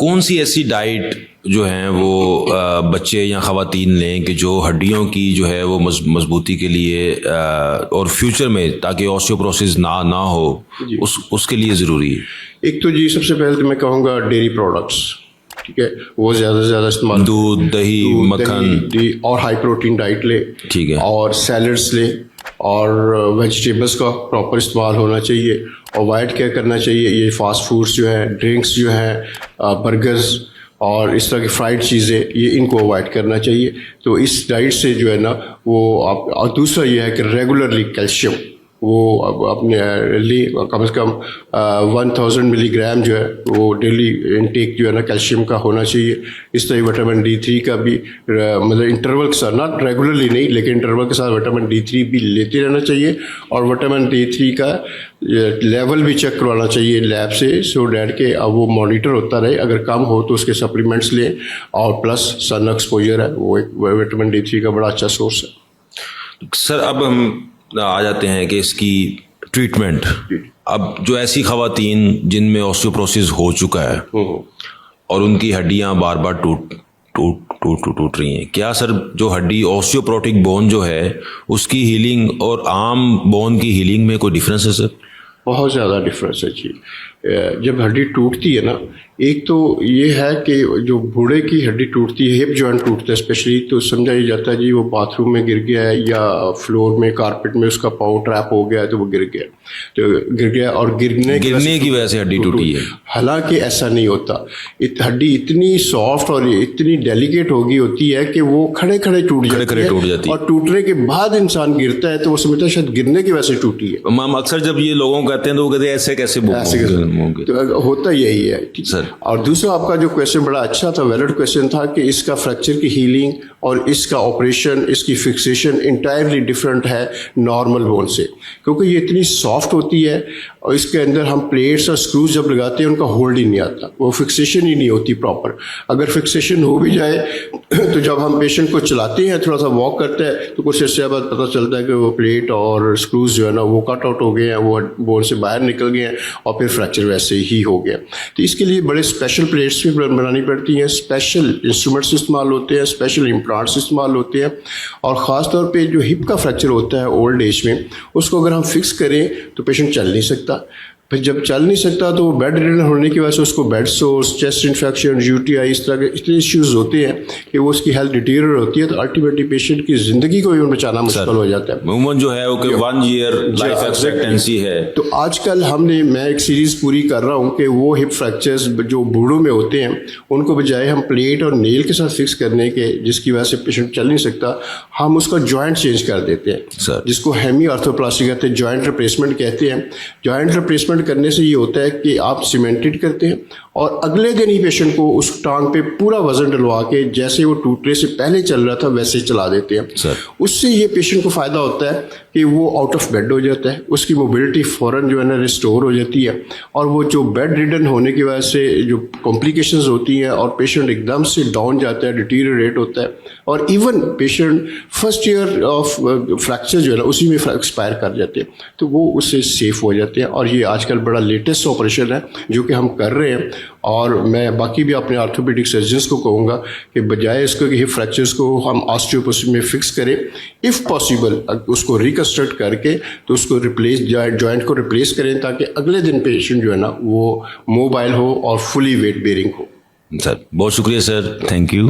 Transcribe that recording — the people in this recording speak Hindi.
कौन सी ऐसी डाइट जो है वो बच्चे या ख़वातीन लें कि जो हड्डियों की जो है वो मजबूती के लिए और फ्यूचर में ताकि ऑस्टियोपोरोसिस ना हो उसके लिए ज़रूरी है? एक तो जी सबसे पहले तो मैं कहूँगा डेयरी प्रोडक्ट्स, ठीक है, वो ज़्यादा से ज़्यादा इस्तेमाल, दूध, दही, मक्खन और हाई प्रोटीन डाइट ले, ठीक है, और सैलड्स ले, और वेजिटेबल्स का प्रॉपर इस्तेमाल होना चाहिए। और अवॉइड क्या करना चाहिए, ये फास्ट फूड्स जो है, ड्रिंक्स जो है, बर्गर्स और इस तरह की फ्राइड चीज़ें, ये इनको अवॉइड करना चाहिए। तो इस डाइट से जो है ना वो आप, और दूसरा ये है कि रेगुलरली कैल्शियम वो अपने डेली कम से कम 1000 मिलीग्राम जो है वो डेली इनटेक जो है ना कैल्शियम का होना चाहिए। इस तरह विटामिन D3 का भी मतलब इंटरवल के साथ, नॉट रेगुलरली नहीं लेकिन इंटरवल के साथ विटामिन D3 भी लेते रहना चाहिए। और विटामिन D3 का लेवल भी चेक करवाना चाहिए लैब से, सो डैट के अब वो मॉनिटर होता रहे, अगर कम हो तो उसके सप्लीमेंट्स लें। और प्लस सन एक्सपोजर है वो एक विटामिन D3 का बड़ा अच्छा सोर्स है। सर अब हम आ जाते हैं कि इसकी ट्रीटमेंट। अब जो ऐसी ख़वातीन जिनमें ऑस्टियोपोरोसिस हो चुका है और उनकी हड्डियां बार बार टूट रही हैं, क्या सर जो हड्डी ऑस्टियोपोरोटिक बोन जो है उसकी हीलिंग और आम बोन की हीलिंग में कोई डिफरेंस है सर? बहुत ज़्यादा डिफरेंस है जी। जब हड्डी टूटती है ना, एक तो ये है कि जो बूढ़े की हड्डी टूटती है, हिप जॉइंट टूटता है स्पेशली, तो समझा ही जाता है जी वो बाथरूम में गिर गया है या फ्लोर में कारपेट में उसका पाँव ट्रैप हो गया है तो वो गिर गया, तो गिर गया और गिरने की वजह से हड्डी टूटी है। हालांकि ऐसा नहीं होता। हड्डी इतनी सॉफ्ट और इतनी डेलिकेट होगी होती है कि वो खड़े खड़े टूट जाती है और टूटने के बाद इंसान गिरता है तो वो समझता है शायद गिरने की वजह से टूटी है। मैम अक्सर जब ये लोगों को कहते हैं तो वो कहते हैं ऐसे कैसे तो होता यही है, ठीक सर। और दूसरा आपका जो क्वेश्चन बड़ा अच्छा था, वैलिड क्वेश्चन था कि इसका फ्रैक्चर की हीलिंग और इसका ऑपरेशन, इसकी फिक्सेशन इंटायरली डिफरेंट है नॉर्मल बोन से, क्योंकि ये इतनी सॉफ्ट होती है और इसके अंदर हम प्लेट्स और स्क्रूज जब लगाते हैं उनका होल्ड ही नहीं आता, वो फिक्सेशन ही नहीं होती प्रॉपर। अगर फिक्सेशन हो भी जाए तो जब हम पेशेंट को चलाते हैं, थोड़ा सा वॉक करते हैं, तो कुछ ऐसे बाद पता चलता है कि वो प्लेट और स्क्रूज जो है ना वो कट आउट हो गए हैं, वो बोन से बाहर निकल गए हैं और फिर फ्रैक्चर वैसे ही हो गया। तो इसके लिए बड़े स्पेशल प्लेट्स भी बनानी पड़ती हैं, स्पेशल इंस्ट्रूमेंट्स इस्तेमाल होते हैं, स्पेशल इम्प्लांट्स इस्तेमाल होते हैं। और ख़ास तौर पे जो हिप का फ्रैक्चर होता है ओल्ड एज में, उसको अगर हम फिक्स करें तो पेशेंट चल नहीं सकता। फिर जब चल नहीं सकता तो बेड रिडन होने की वजह से उसको bed source, chest infection, UTI, इस तरह के इतने इश्यूज होते हैं कि वो उसकी हेल्थ डिटीरियर होती है, तो अल्टीमेटली पेशेंट की ज़िंदगी को भी बचाना मुश्किल हो जाता है। उम्र जो है वो 1 ईयर लाइफ एक्सपेक्टेंसी है। तो आजकल मैं एक सीरीज़ पूरी कर रहा हूँ कि वो हिप फ्रैक्चर्स जो बूढ़ों में होते हैं उनको बजाय हम प्लेट और नेल के साथ फिक्स करने के, जिसकी वजह से पेशेंट चल नहीं सकता, हम उसका जॉइंट चेंज कर देते हैं, जिसको हेमी आर्थोप्लास्टी कहते हैं, जॉइंट रिप्लेसमेंट कहते हैं। जॉइंट रिप्लेसमेंट करने से ये होता है कि आप सीमेंटेड करते हैं और अगले दिन ही पेशेंट को उस टांग पे पूरा वजन डलवा के जैसे वो टूटने से पहले चल रहा था वैसे चला देते हैं। उससे ये पेशेंट को फ़ायदा होता है कि वो आउट ऑफ बेड हो जाता है, उसकी मोबिलिटी फ़ौरन जो है ना रिस्टोर हो जाती है, और वो जो बेड रिडन होने की वजह से जो कॉम्प्लिकेशंस होती हैं और पेशेंट एकदम से डाउन जाता है, डिटीरियरेट होता है, और even patient first year of fracture जो है ना उसी में एक्सपायर कर जाते हैं, तो वो उससे सेफ हो जाते हैं। और ये आजकल बड़ा लेटेस्ट ऑपरेशन है जो कि हम कर रहे हैं, और मैं बाकी भी अपने ऑर्थोपेडिक सर्जन्स को कहूँगा कि बजाय इसको कि हिप फ्रैक्चर्स को हम ऑस्टियोपोरोसिस में फिक्स करें, इफ़ पॉसिबल उसको रिकन्स्ट्रक्ट करके तो उसको रिप्लेस, जॉइंट को रिप्लेस करें, ताकि अगले दिन पेशेंट जो है ना वो मोबाइल हो और फुली वेट बेयरिंग हो। सर बहुत शुक्रिया सर, थैंक यू।